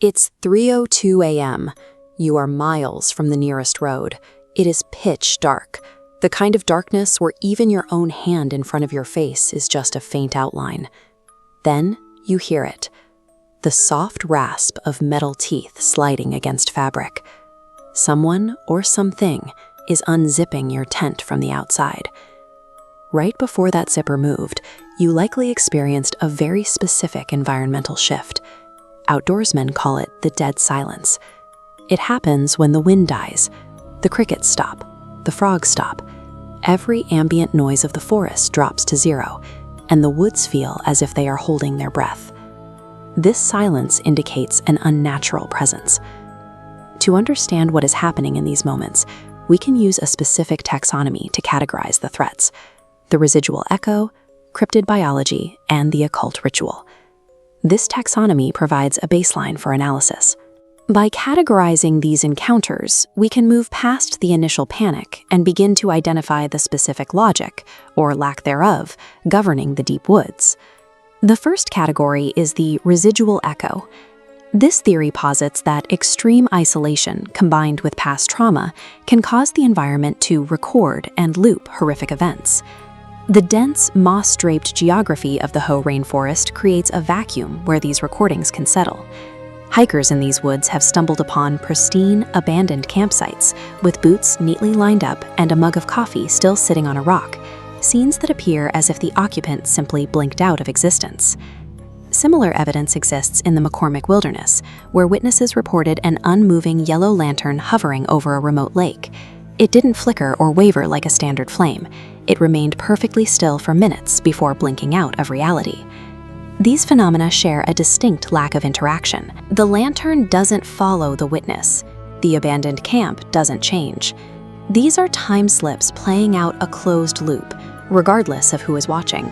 It's 3:02 a.m. You are miles from the nearest road. It is pitch dark, the kind of darkness where even your own hand in front of your face is just a faint outline. Then you hear it, the soft rasp of metal teeth sliding against fabric. Someone or something is unzipping your tent from the outside. Right before that zipper moved, you likely experienced a very specific environmental shift. Outdoorsmen call it the dead silence. It happens when the wind dies, the crickets stop, the frogs stop. Every ambient noise of the forest drops to zero, and the woods feel as if they are holding their breath. This silence indicates an unnatural presence. To understand what is happening in these moments, we can use a specific taxonomy to categorize the threats: the residual echo, cryptid biology, and the occult ritual. This taxonomy provides a baseline for analysis. By categorizing these encounters, we can move past the initial panic and begin to identify the specific logic, or lack thereof, governing the deep woods. The first category is the residual echo. This theory posits that extreme isolation combined with past trauma can cause the environment to record and loop horrific events. The dense, moss-draped geography of the Hoh rainforest creates a vacuum where these recordings can settle. Hikers in these woods have stumbled upon pristine, abandoned campsites with boots neatly lined up and a mug of coffee still sitting on a rock, scenes that appear as if the occupant simply blinked out of existence. Similar evidence exists in the McCormick Wilderness, where witnesses reported an unmoving yellow lantern hovering over a remote lake. It didn't flicker or waver like a standard flame. It remained perfectly still for minutes before blinking out of reality. These phenomena share a distinct lack of interaction. The lantern doesn't follow the witness. The abandoned camp doesn't change. These are time slips playing out a closed loop, regardless of who is watching.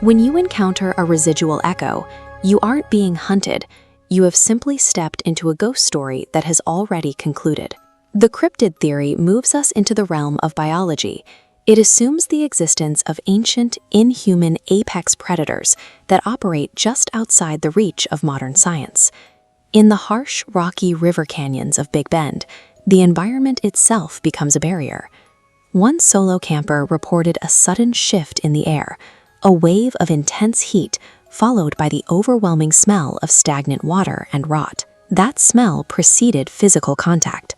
When you encounter a residual echo, you aren't being hunted. You have simply stepped into a ghost story that has already concluded. The cryptid theory moves us into the realm of biology. It assumes the existence of ancient, inhuman apex predators that operate just outside the reach of modern science. In the harsh, rocky river canyons of Big Bend, the environment itself becomes a barrier. One solo camper reported a sudden shift in the air, a wave of intense heat followed by the overwhelming smell of stagnant water and rot. That smell preceded physical contact.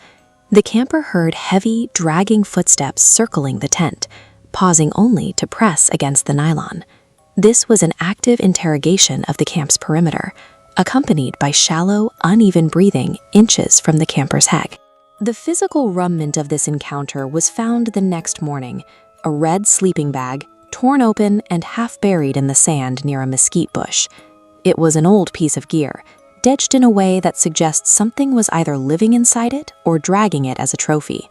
The camper heard heavy, dragging footsteps circling the tent, pausing only to press against the nylon. This was an active interrogation of the camp's perimeter, accompanied by shallow, uneven breathing inches from the camper's head. The physical remnant of this encounter was found the next morning, a red sleeping bag, torn open and half buried in the sand near a mesquite bush. It was an old piece of gear, edged in a way that suggests something was either living inside it or dragging it as a trophy.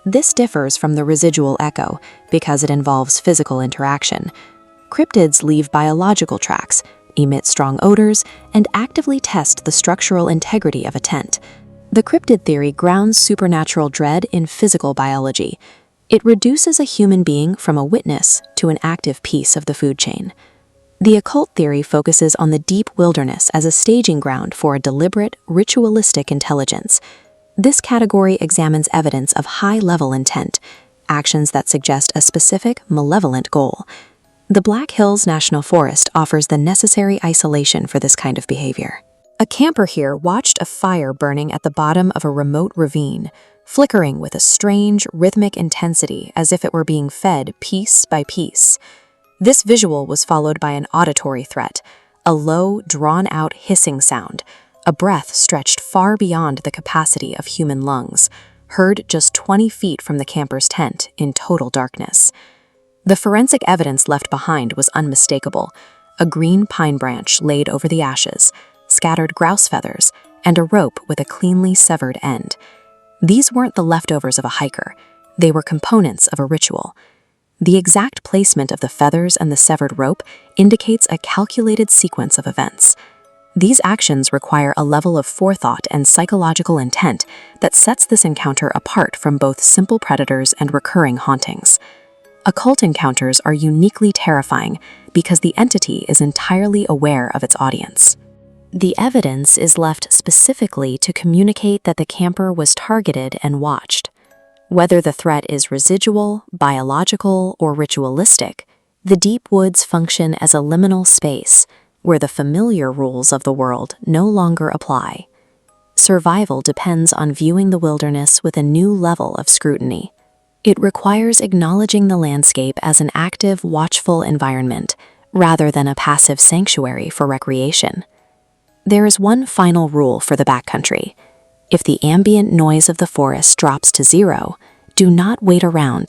This differs from the residual echo because it involves physical interaction. Cryptids leave biological tracks, emit strong odors, and actively test the structural integrity of a tent. The cryptid theory grounds supernatural dread in physical biology. It reduces a human being from a witness to an active piece of the food chain. The occult theory focuses on the deep wilderness as a staging ground for a deliberate, ritualistic intelligence. This category examines evidence of high-level intent, actions that suggest a specific, malevolent goal. The Black Hills National Forest offers the necessary isolation for this kind of behavior. A camper here watched a fire burning at the bottom of a remote ravine, flickering with a strange, rhythmic intensity as if it were being fed piece by piece. This visual was followed by an auditory threat, a low, drawn-out hissing sound, a breath stretched far beyond the capacity of human lungs, heard just 20 feet from the camper's tent in total darkness. The forensic evidence left behind was unmistakable: a green pine branch laid over the ashes, scattered grouse feathers, and a rope with a cleanly severed end. These weren't the leftovers of a hiker. They were components of a ritual. The exact placement of the feathers and the severed rope indicates a calculated sequence of events. These actions require a level of forethought and psychological intent that sets this encounter apart from both simple predators and recurring hauntings. Occult encounters are uniquely terrifying because the entity is entirely aware of its audience. The evidence is left specifically to communicate that the camper was targeted and watched. Whether the threat is residual, biological, or ritualistic, the deep woods function as a liminal space where the familiar rules of the world no longer apply. Survival depends on viewing the wilderness with a new level of scrutiny. It requires acknowledging the landscape as an active, watchful environment rather than a passive sanctuary for recreation. There is one final rule for the backcountry. If the ambient noise of the forest drops to zero, do not wait around